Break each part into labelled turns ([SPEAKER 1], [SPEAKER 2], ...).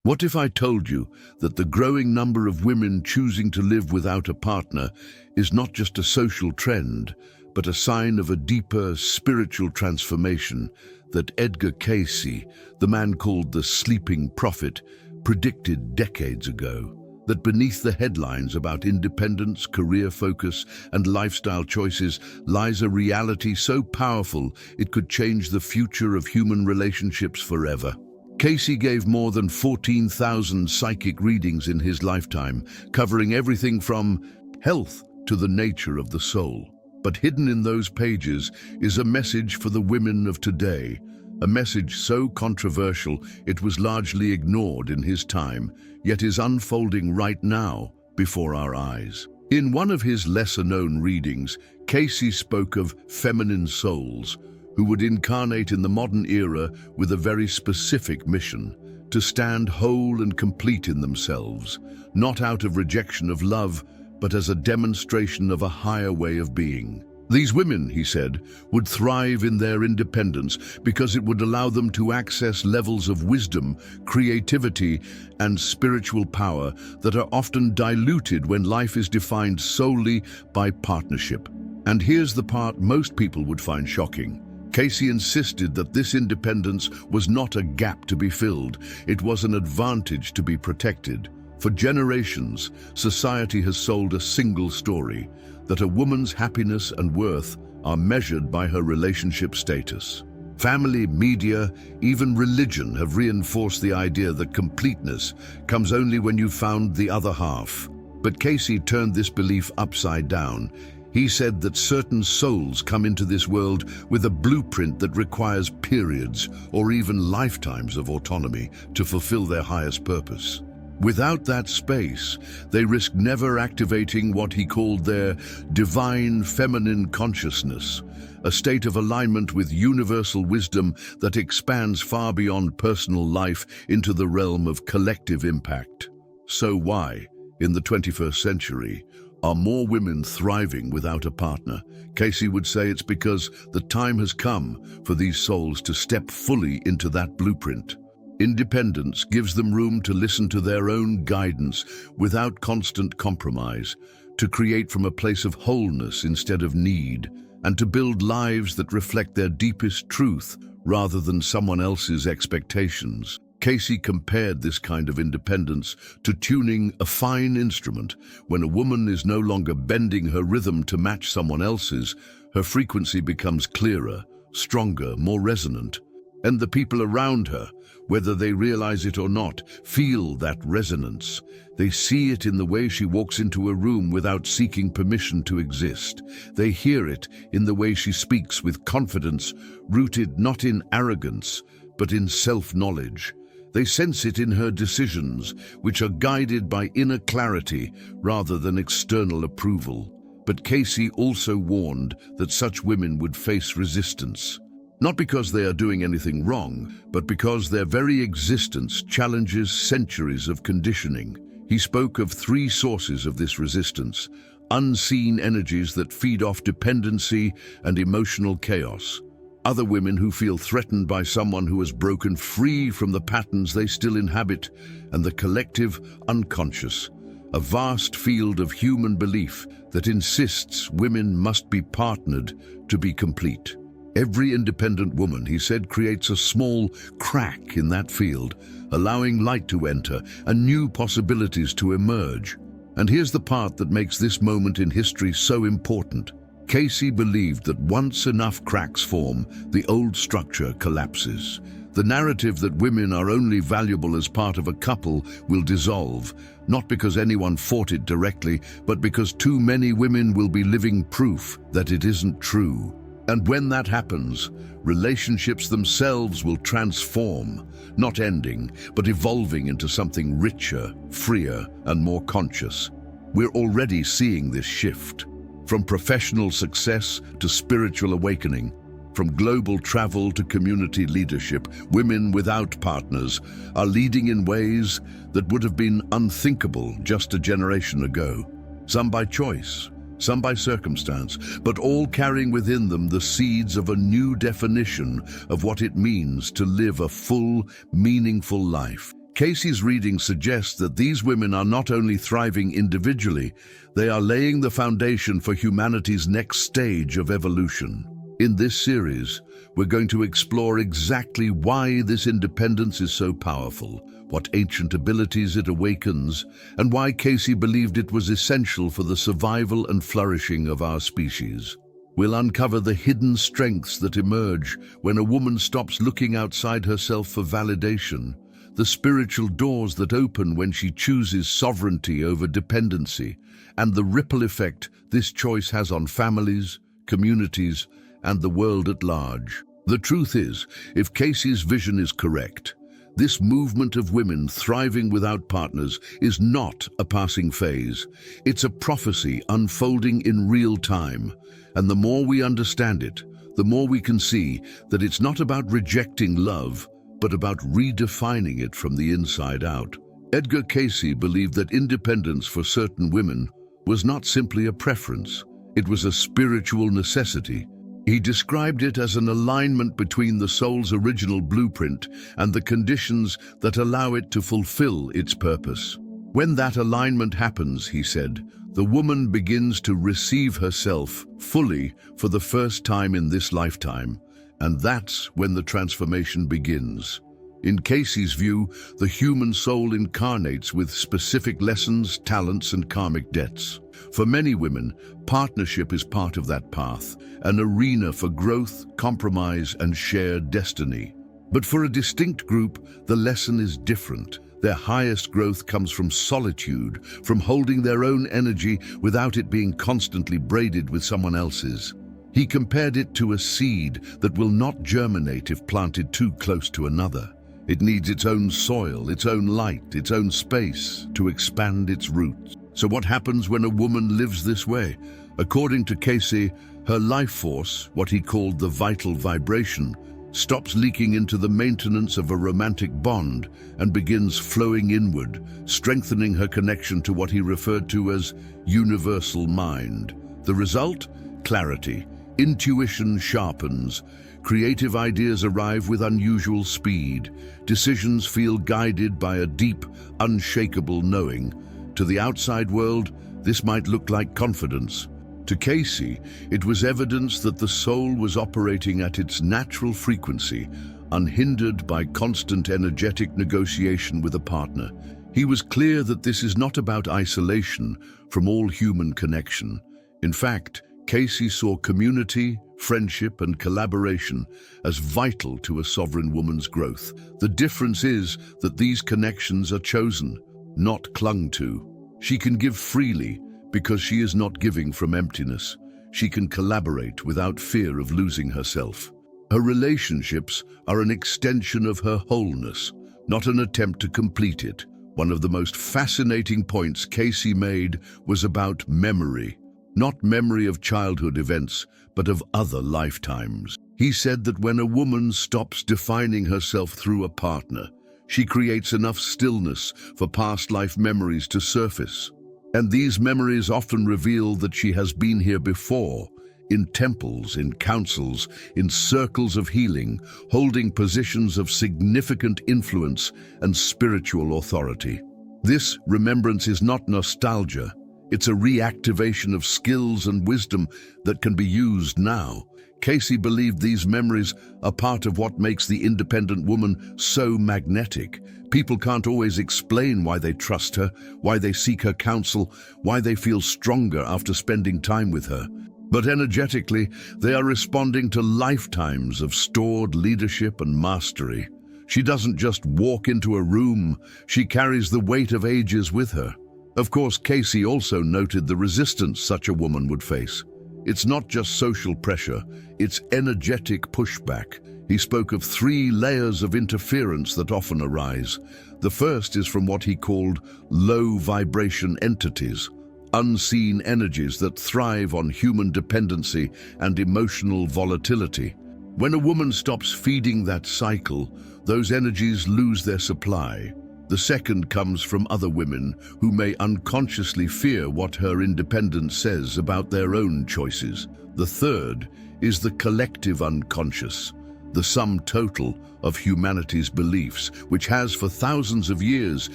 [SPEAKER 1] What if I told you that the growing number of women choosing to live without a partner is not just a social trend, but a sign of a deeper spiritual transformation that Edgar Cayce, the man called the sleeping prophet, predicted decades ago? That beneath the headlines about independence, career focus, and lifestyle choices lies a reality so powerful it could change the future of human relationships forever. Cayce gave more than 14,000 psychic readings in his lifetime, covering everything from health to the nature of the soul. But hidden in those pages is a message for the women of today, a message so controversial it was largely ignored in his time, yet is unfolding right now before our eyes. In one of his lesser-known readings, Cayce spoke of feminine souls, who would incarnate in the modern era with a very specific mission: to stand whole and complete in themselves, not out of rejection of love, but as a demonstration of a higher way of being. These women, he said, would thrive in their independence because it would allow them to access levels of wisdom, creativity, and spiritual power that are often diluted when life is defined solely by partnership. And here's the part most people would find shocking. Cayce insisted that this independence was not a gap to be filled, it was an advantage to be protected. For generations, society has sold a single story, that a woman's happiness and worth are measured by her relationship status. Family, media, even religion have reinforced the idea that completeness comes only when you've found the other half. But Cayce turned this belief upside down. He said that certain souls come into this world with a blueprint that requires periods or even lifetimes of autonomy to fulfill their highest purpose. Without that space, they risk never activating what he called their divine feminine consciousness, a state of alignment with universal wisdom that expands far beyond personal life into the realm of collective impact. So why, in the 21st century, are more women thriving without a partner? Cayce would say it's because the time has come for these souls to step fully into that blueprint. Independence gives them room to listen to their own guidance without constant compromise, to create from a place of wholeness instead of need, and to build lives that reflect their deepest truth rather than someone else's expectations. Cayce compared this kind of independence to tuning a fine instrument. When a woman is no longer bending her rhythm to match someone else's, her frequency becomes clearer, stronger, more resonant. And the people around her, whether they realize it or not, feel that resonance. They see it in the way she walks into a room without seeking permission to exist. They hear it in the way she speaks with confidence, rooted not in arrogance, but in self-knowledge. They sense it in her decisions, which are guided by inner clarity rather than external approval. But Cayce also warned that such women would face resistance. Not because they are doing anything wrong, but because their very existence challenges centuries of conditioning. He spoke of three sources of this resistance: unseen energies that feed off dependency and emotional chaos; other women who feel threatened by someone who has broken free from the patterns they still inhabit; and the collective unconscious, a vast field of human belief that insists women must be partnered to be complete. Every independent woman, he said, creates a small crack in that field, allowing light to enter and new possibilities to emerge. And here's the part that makes this moment in history so important. Cayce believed that once enough cracks form, the old structure collapses. The narrative that women are only valuable as part of a couple will dissolve, not because anyone fought it directly, but because too many women will be living proof that it isn't true. And when that happens, relationships themselves will transform, not ending, but evolving into something richer, freer, and more conscious. We're already seeing this shift. From professional success to spiritual awakening, from global travel to community leadership, women without partners are leading in ways that would have been unthinkable just a generation ago. Some by choice, some by circumstance, but all carrying within them the seeds of a new definition of what it means to live a full, meaningful life. Cayce's reading suggests that these women are not only thriving individually, they are laying the foundation for humanity's next stage of evolution. In this series, we're going to explore exactly why this independence is so powerful, what ancient abilities it awakens, and why Cayce believed it was essential for the survival and flourishing of our species. We'll uncover the hidden strengths that emerge when a woman stops looking outside herself for validation, the spiritual doors that open when she chooses sovereignty over dependency, and the ripple effect this choice has on families, communities, and the world at large. The truth is, if Cayce's vision is correct, this movement of women thriving without partners is not a passing phase. It's a prophecy unfolding in real time, and the more we understand it, the more we can see that it's not about rejecting love, but about redefining it from the inside out. Edgar Cayce believed that independence for certain women was not simply a preference, it was a spiritual necessity. He described it as an alignment between the soul's original blueprint and the conditions that allow it to fulfill its purpose. When that alignment happens, he said, the woman begins to receive herself fully for the first time in this lifetime, and that's when the transformation begins. In Cayce's view, the human soul incarnates with specific lessons, talents, and karmic debts. For many women, partnership is part of that path, an arena for growth, compromise, and shared destiny. But for a distinct group, the lesson is different. Their highest growth comes from solitude, from holding their own energy without it being constantly braided with someone else's. He compared it to a seed that will not germinate if planted too close to another. It needs its own soil, its own light, its own space to expand its roots. So what happens when a woman lives this way? According to Cayce, her life force, what he called the vital vibration, stops leaking into the maintenance of a romantic bond and begins flowing inward, strengthening her connection to what he referred to as universal mind. The result? Clarity. Intuition sharpens. Creative ideas arrive with unusual speed. Decisions feel guided by a deep, unshakable knowing. To the outside world, this might look like confidence. To Cayce, it was evidence that the soul was operating at its natural frequency, unhindered by constant energetic negotiation with a partner. He was clear that this is not about isolation from all human connection. In fact, Cayce saw community, friendship, and collaboration as vital to a sovereign woman's growth. The difference is that these connections are chosen, not clung to. She can give freely because she is not giving from emptiness. She can collaborate without fear of losing herself. Her relationships are an extension of her wholeness, not an attempt to complete it. One of the most fascinating points Cayce made was about memory. Not memory of childhood events, but of other lifetimes. He said that when a woman stops defining herself through a partner, she creates enough stillness for past life memories to surface. And these memories often reveal that she has been here before, in temples, in councils, in circles of healing, holding positions of significant influence and spiritual authority. This remembrance is not nostalgia. It's a reactivation of skills and wisdom that can be used now. Cayce believed these memories are part of what makes the independent woman so magnetic. People can't always explain why they trust her, why they seek her counsel, why they feel stronger after spending time with her. But energetically, they are responding to lifetimes of stored leadership and mastery. She doesn't just walk into a room, she carries the weight of ages with her. Of course, Cayce also noted the resistance such a woman would face. It's not just social pressure, it's energetic pushback. He spoke of 3 layers of interference that often arise. The first is from what he called low vibration entities, unseen energies that thrive on human dependency and emotional volatility. When a woman stops feeding that cycle, those energies lose their supply. The second comes from other women who may unconsciously fear what her independence says about their own choices. The third is the collective unconscious, the sum total of humanity's beliefs, which has for thousands of years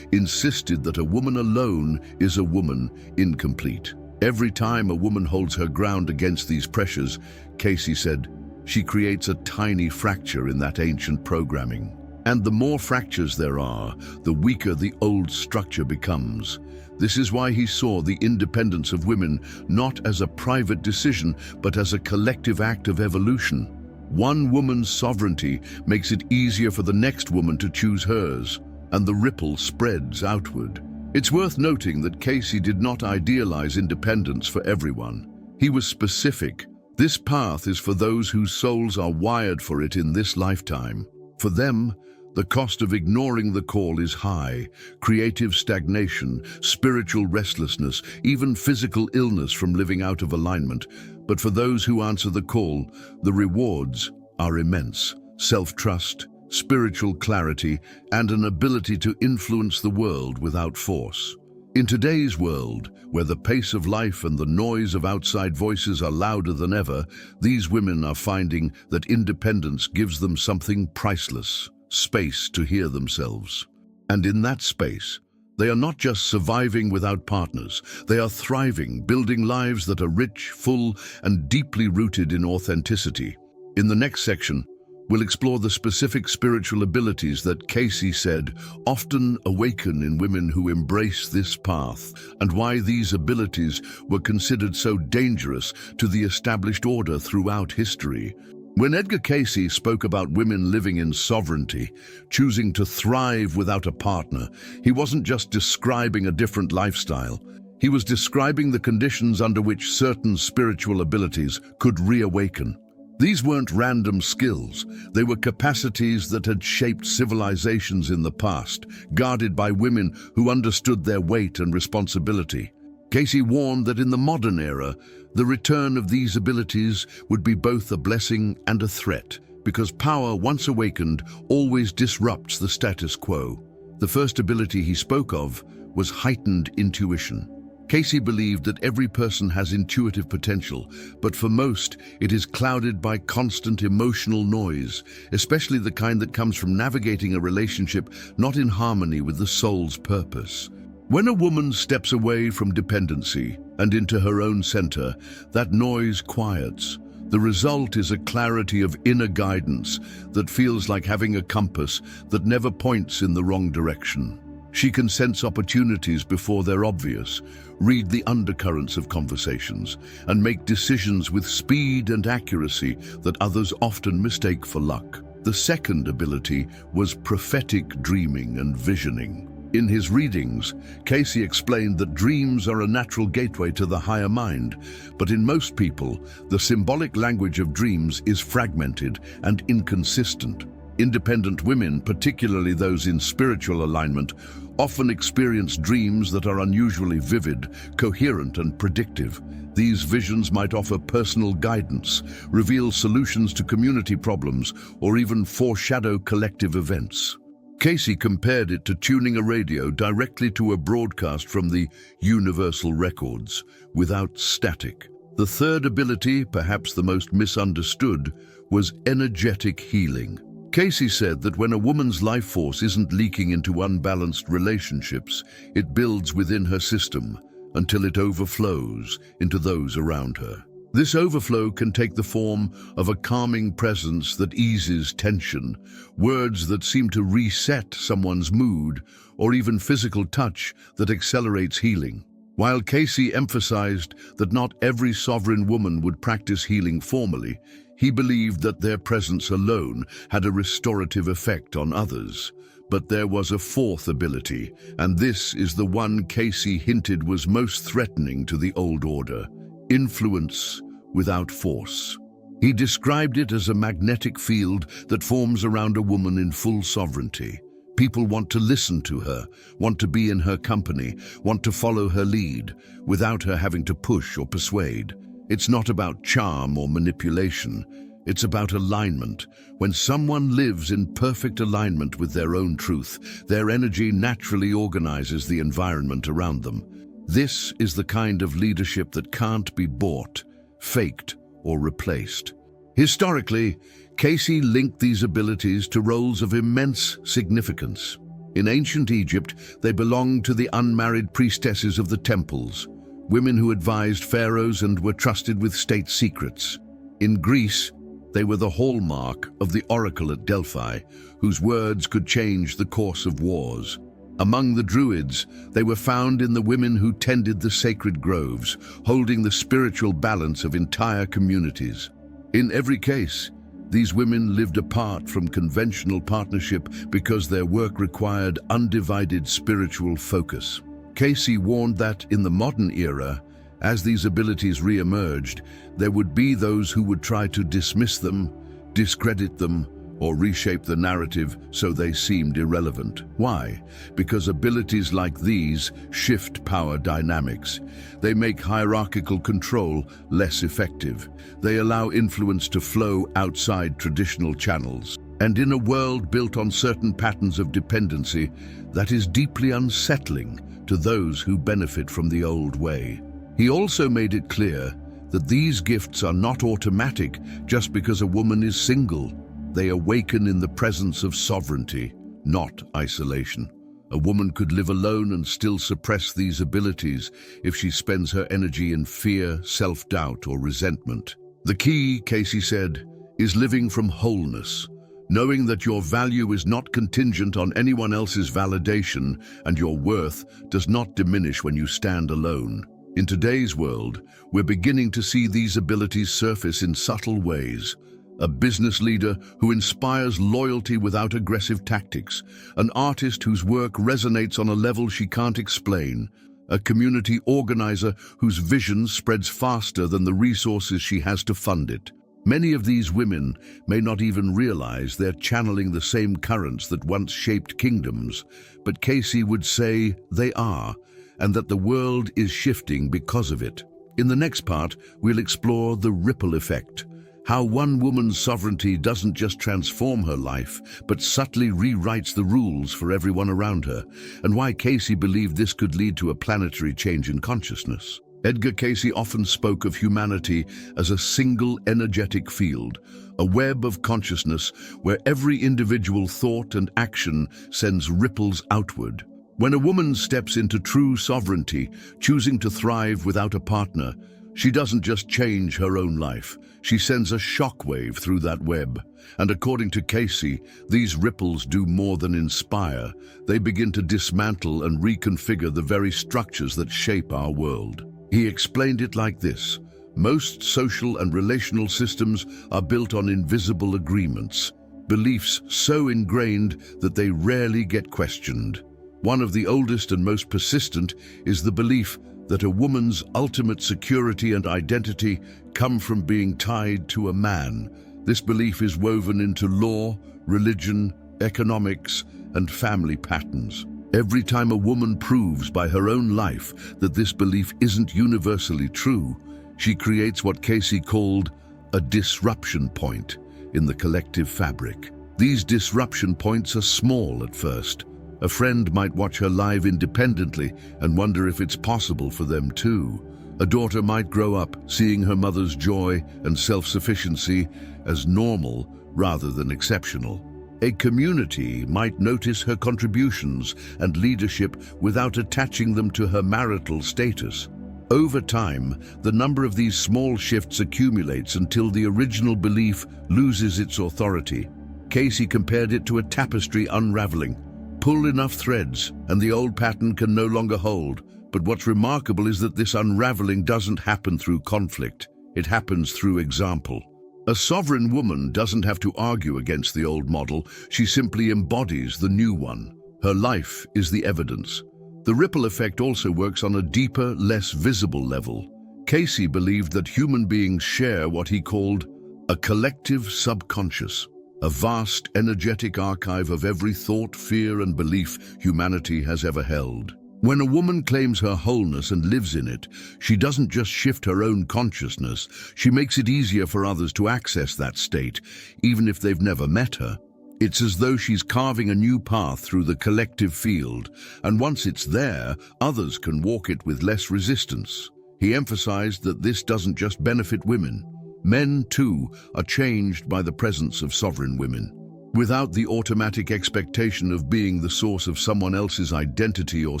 [SPEAKER 1] insisted that a woman alone is a woman incomplete. Every time a woman holds her ground against these pressures, Cayce said, she creates a tiny fracture in that ancient programming. And the more fractures there are, the weaker the old structure becomes. This is why he saw the independence of women not as a private decision, but as a collective act of evolution. One woman's sovereignty makes it easier for the next woman to choose hers, and the ripple spreads outward. It's worth noting that Cayce did not idealize independence for everyone. He was specific. This path is for those whose souls are wired for it in this lifetime. For them, the cost of ignoring the call is high: creative stagnation, spiritual restlessness, even physical illness from living out of alignment. But for those who answer the call, the rewards are immense: self-trust, spiritual clarity, and an ability to influence the world without force. In today's world, where the pace of life and the noise of outside voices are louder than ever, these women are finding that independence gives them something priceless: space to hear themselves. And in that space, they are not just surviving without partners, they are thriving, building lives that are rich, full, and deeply rooted in authenticity. In the next section, we'll explore the specific spiritual abilities that Cayce said often awaken in women who embrace this path, and why these abilities were considered so dangerous to the established order throughout history. When Edgar Cayce spoke about women living in sovereignty, choosing to thrive without a partner, he wasn't just describing a different lifestyle. He was describing the conditions under which certain spiritual abilities could reawaken. These weren't random skills. They were capacities that had shaped civilizations in the past, guarded by women who understood their weight and responsibility. Cayce warned that in the modern era, the return of these abilities would be both a blessing and a threat, because power, once awakened, always disrupts the status quo. The first ability he spoke of was heightened intuition. Cayce believed that every person has intuitive potential, but for most, it is clouded by constant emotional noise, especially the kind that comes from navigating a relationship not in harmony with the soul's purpose. When a woman steps away from dependency and into her own center, that noise quiets. The result is a clarity of inner guidance that feels like having a compass that never points in the wrong direction. She can sense opportunities before they're obvious, read the undercurrents of conversations, and make decisions with speed and accuracy that others often mistake for luck. The second ability was prophetic dreaming and visioning. In his readings, Cayce explained that dreams are a natural gateway to the higher mind, but in most people, the symbolic language of dreams is fragmented and inconsistent. Independent women, particularly those in spiritual alignment, often experience dreams that are unusually vivid, coherent, and predictive. These visions might offer personal guidance, reveal solutions to community problems, or even foreshadow collective events. Cayce compared it to tuning a radio directly to a broadcast from the universal records, without static. The third ability, perhaps the most misunderstood, was energetic healing. Cayce said that when a woman's life force isn't leaking into unbalanced relationships, it builds within her system until it overflows into those around her. This overflow can take the form of a calming presence that eases tension, words that seem to reset someone's mood, or even physical touch that accelerates healing. While Cayce emphasized that not every sovereign woman would practice healing formally, he believed that their presence alone had a restorative effect on others. But there was a fourth ability, and this is the one Cayce hinted was most threatening to the old order: influence without force. He described it as a magnetic field that forms around a woman in full sovereignty. People want to listen to her, want to be in her company, want to follow her lead, without her having to push or persuade. It's not about charm or manipulation. It's about alignment. When someone lives in perfect alignment with their own truth, their energy naturally organizes the environment around them. This is the kind of leadership that can't be bought, faked, or replaced. Historically, Cayce linked these abilities to roles of immense significance. In ancient Egypt, they belonged to the unmarried priestesses of the temples, women who advised pharaohs and were trusted with state secrets. In Greece, they were the hallmark of the oracle at Delphi, whose words could change the course of wars. Among the Druids, they were found in the women who tended the sacred groves, holding the spiritual balance of entire communities. In every case, these women lived apart from conventional partnership because their work required undivided spiritual focus. Cayce warned that in the modern era, as these abilities re-emerged, there would be those who would try to dismiss them, discredit them, or reshape the narrative so they seemed irrelevant. Why? Because abilities like these shift power dynamics. They make hierarchical control less effective. They allow influence to flow outside traditional channels. And in a world built on certain patterns of dependency, that is deeply unsettling to those who benefit from the old way. He also made it clear that these gifts are not automatic just because a woman is single. They awaken in the presence of sovereignty, not isolation. A woman could live alone and still suppress these abilities if she spends her energy in fear, self-doubt, or resentment. The key, Cayce said, is living from wholeness, knowing that your value is not contingent on anyone else's validation and your worth does not diminish when you stand alone. In today's world, we're beginning to see these abilities surface in subtle ways. A business leader who inspires loyalty without aggressive tactics, an artist whose work resonates on a level she can't explain, a community organizer whose vision spreads faster than the resources she has to fund it. Many of these women may not even realize they're channeling the same currents that once shaped kingdoms, but Cayce would say they are, and that the world is shifting because of it. In the next part, we'll explore the ripple effect. How one woman's sovereignty doesn't just transform her life, but subtly rewrites the rules for everyone around her, and why Cayce believed this could lead to a planetary change in consciousness. Edgar Cayce often spoke of humanity as a single energetic field, a web of consciousness where every individual thought and action sends ripples outward. When a woman steps into true sovereignty, choosing to thrive without a partner, she doesn't just change her own life, she sends a shockwave through that web. And according to Cayce, these ripples do more than inspire. They begin to dismantle and reconfigure the very structures that shape our world. He explained it like this: most social and relational systems are built on invisible agreements, beliefs so ingrained that they rarely get questioned. One of the oldest and most persistent is the belief that a woman's ultimate security and identity come from being tied to a man. This belief is woven into law, religion, economics, and family patterns. Every time a woman proves by her own life that this belief isn't universally true, she creates what Cayce called a disruption point in the collective fabric. These disruption points are small at first. A friend might watch her live independently and wonder if it's possible for them too. A daughter might grow up seeing her mother's joy and self-sufficiency as normal rather than exceptional. A community might notice her contributions and leadership without attaching them to her marital status. Over time, the number of these small shifts accumulates until the original belief loses its authority. Cayce compared it to a tapestry unraveling. Pull enough threads, and the old pattern can no longer hold. But what's remarkable is that this unraveling doesn't happen through conflict. It happens through example. A sovereign woman doesn't have to argue against the old model. She simply embodies the new one. Her life is the evidence. The ripple effect also works on a deeper, less visible level. Cayce believed that human beings share what he called a collective subconscious. A vast, energetic archive of every thought, fear, and belief humanity has ever held. When a woman claims her wholeness and lives in it, she doesn't just shift her own consciousness, she makes it easier for others to access that state, even if they've never met her. It's as though she's carving a new path through the collective field, and once it's there, others can walk it with less resistance. He emphasized that this doesn't just benefit women. Men, too, are changed by the presence of sovereign women. Without the automatic expectation of being the source of someone else's identity or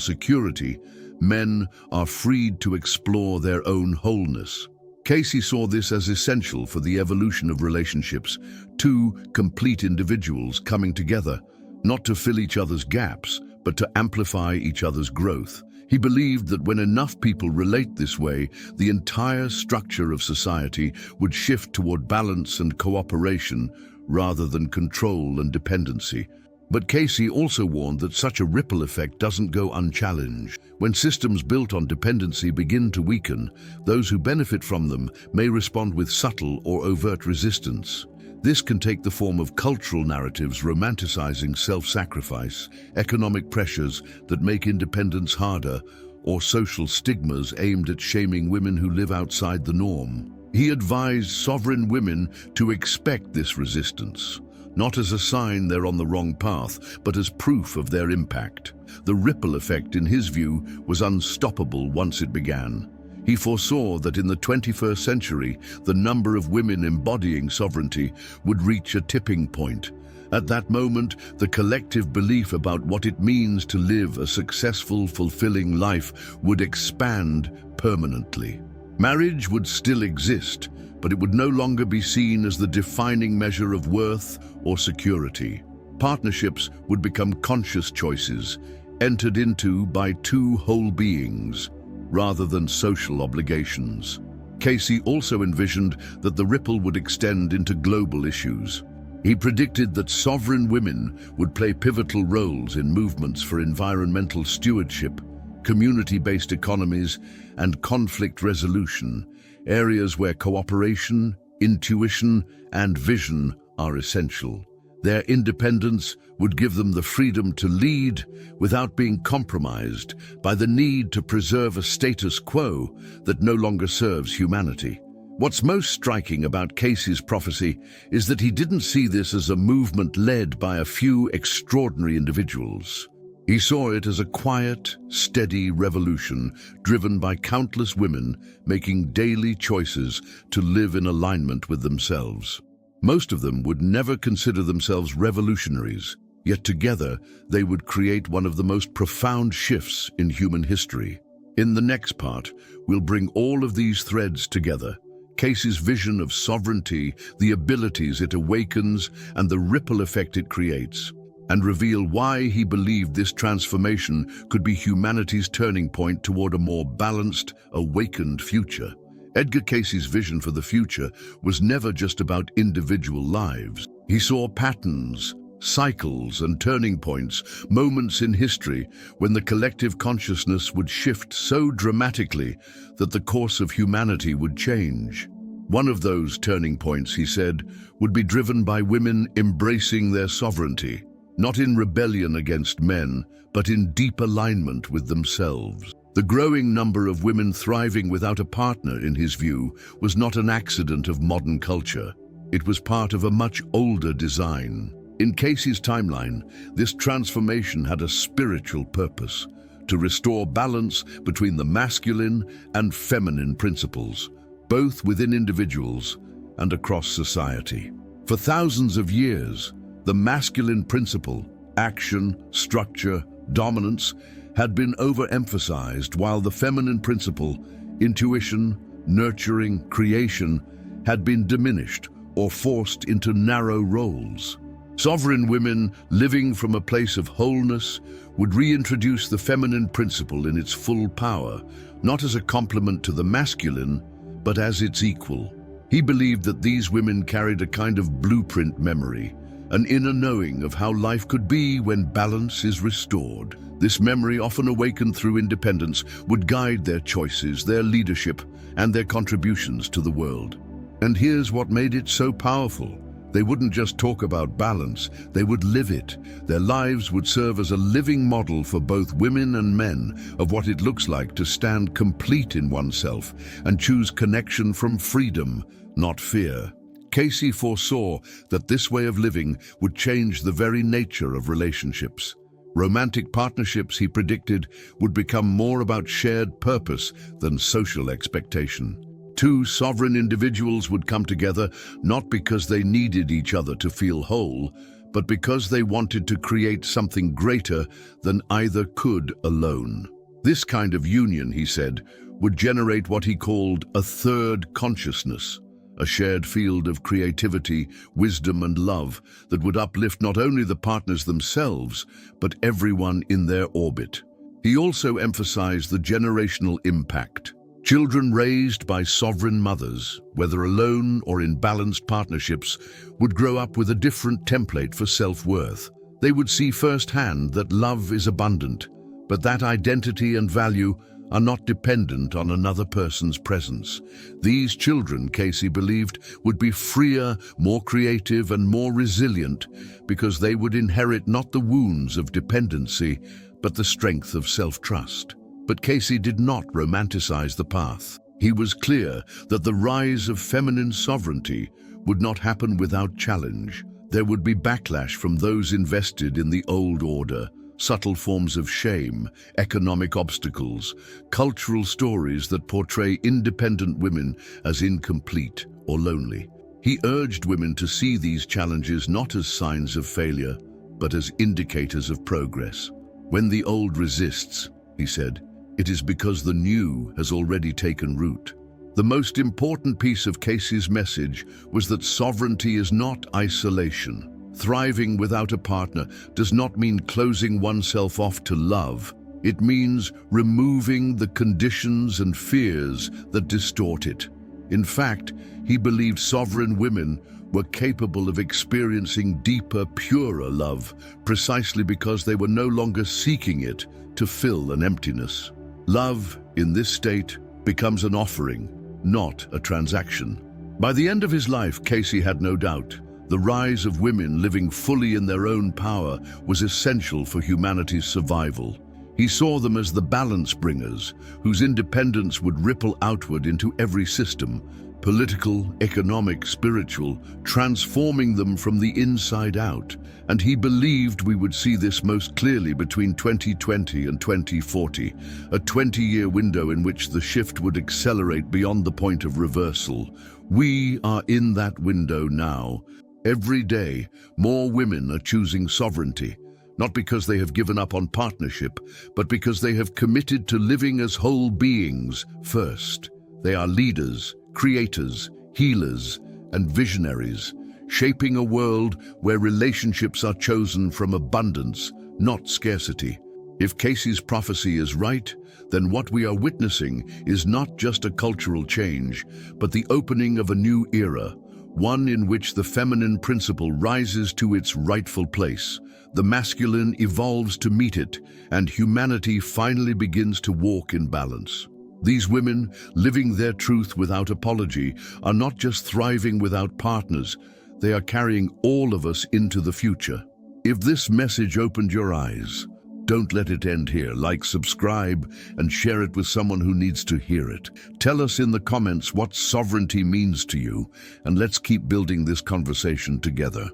[SPEAKER 1] security, men are freed to explore their own wholeness. Cayce saw this as essential for the evolution of relationships, two complete individuals coming together, not to fill each other's gaps, but to amplify each other's growth. He believed that when enough people relate this way, the entire structure of society would shift toward balance and cooperation rather than control and dependency. But Cayce also warned that such a ripple effect doesn't go unchallenged. When systems built on dependency begin to weaken, those who benefit from them may respond with subtle or overt resistance. This can take the form of cultural narratives romanticizing self-sacrifice, economic pressures that make independence harder, or social stigmas aimed at shaming women who live outside the norm. He advised sovereign women to expect this resistance, not as a sign they're on the wrong path, but as proof of their impact. The ripple effect, in his view, was unstoppable once it began. He foresaw that in the 21st century, the number of women embodying sovereignty would reach a tipping point. At that moment, the collective belief about what it means to live a successful, fulfilling life would expand permanently. Marriage would still exist, but it would no longer be seen as the defining measure of worth or security. Partnerships would become conscious choices, entered into by two whole beings, rather than social obligations. Cayce also envisioned that the ripple would extend into global issues. He predicted that sovereign women would play pivotal roles in movements for environmental stewardship, community-based economies, and conflict resolution, areas where cooperation, intuition, and vision are essential. Their independence would give them the freedom to lead without being compromised by the need to preserve a status quo that no longer serves humanity. What's most striking about Cayce's prophecy is that he didn't see this as a movement led by a few extraordinary individuals. He saw it as a quiet, steady revolution driven by countless women making daily choices to live in alignment with themselves. Most of them would never consider themselves revolutionaries, yet together they would create one of the most profound shifts in human history. In the next part, we'll bring all of these threads together: Cayce's vision of sovereignty, the abilities it awakens, and the ripple effect it creates, and reveal why he believed this transformation could be humanity's turning point toward a more balanced, awakened future. Edgar Cayce's vision for the future was never just about individual lives. He saw patterns, cycles, and turning points, moments in history when the collective consciousness would shift so dramatically that the course of humanity would change. One of those turning points, he said, would be driven by women embracing their sovereignty, not in rebellion against men, but in deep alignment with themselves. The growing number of women thriving without a partner, in his view, was not an accident of modern culture. It was part of a much older design. In Cayce's timeline, this transformation had a spiritual purpose: to restore balance between the masculine and feminine principles, both within individuals and across society. For thousands of years, the masculine principle, action, structure, dominance, had been overemphasized, while the feminine principle, intuition, nurturing, creation, had been diminished or forced into narrow roles. Sovereign women living from a place of wholeness would reintroduce the feminine principle in its full power, not as a complement to the masculine, but as its equal. He believed that these women carried a kind of blueprint memory, an inner knowing of how life could be when balance is restored. This memory, often awakened through independence, would guide their choices, their leadership, and their contributions to the world. And here's what made it so powerful. They wouldn't just talk about balance, they would live it. Their lives would serve as a living model for both women and men of what it looks like to stand complete in oneself and choose connection from freedom, not fear. Cayce foresaw that this way of living would change the very nature of relationships. Romantic partnerships, he predicted, would become more about shared purpose than social expectation. Two sovereign individuals would come together not because they needed each other to feel whole, but because they wanted to create something greater than either could alone. This kind of union, he said, would generate what he called a third consciousness, a shared field of creativity, wisdom, and love that would uplift not only the partners themselves, but everyone in their orbit. He also emphasized the generational impact. Children raised by sovereign mothers, whether alone or in balanced partnerships, would grow up with a different template for self-worth. They would see firsthand that love is abundant, but that identity and value are not dependent on another person's presence. These children, Cayce believed, would be freer, more creative, and more resilient because they would inherit not the wounds of dependency, but the strength of self-trust. But Cayce did not romanticize the path. He was clear that the rise of feminine sovereignty would not happen without challenge. There would be backlash from those invested in the old order, subtle forms of shame, economic obstacles, cultural stories that portray independent women as incomplete or lonely. He urged women to see these challenges not as signs of failure, but as indicators of progress. When the old resists, he said, it is because the new has already taken root. The most important piece of Cayce's message was that sovereignty is not isolation. Thriving without a partner does not mean closing oneself off to love. It means removing the conditions and fears that distort it. In fact, he believed sovereign women were capable of experiencing deeper, purer love, precisely because they were no longer seeking it to fill an emptiness. Love, in this state, becomes an offering, not a transaction. By the end of his life, Cayce had no doubt. The rise of women living fully in their own power was essential for humanity's survival. He saw them as the balance bringers, whose independence would ripple outward into every system, political, economic, spiritual, transforming them from the inside out. And he believed we would see this most clearly between 2020 and 2040, a 20-year window in which the shift would accelerate beyond the point of reversal. We are in that window now. Every day, more women are choosing sovereignty, not because they have given up on partnership, but because they have committed to living as whole beings first. They are leaders, creators, healers, and visionaries, shaping a world where relationships are chosen from abundance, not scarcity. If Cayce's prophecy is right, then what we are witnessing is not just a cultural change, but the opening of a new era, one in which the feminine principle rises to its rightful place, the masculine evolves to meet it, and humanity finally begins to walk in balance. These women, living their truth without apology, are not just thriving without partners, they are carrying all of us into the future. If this message opened your eyes, don't let it end here. Like, subscribe, and share it with someone who needs to hear it. Tell us in the comments what sovereignty means to you, and let's keep building this conversation together.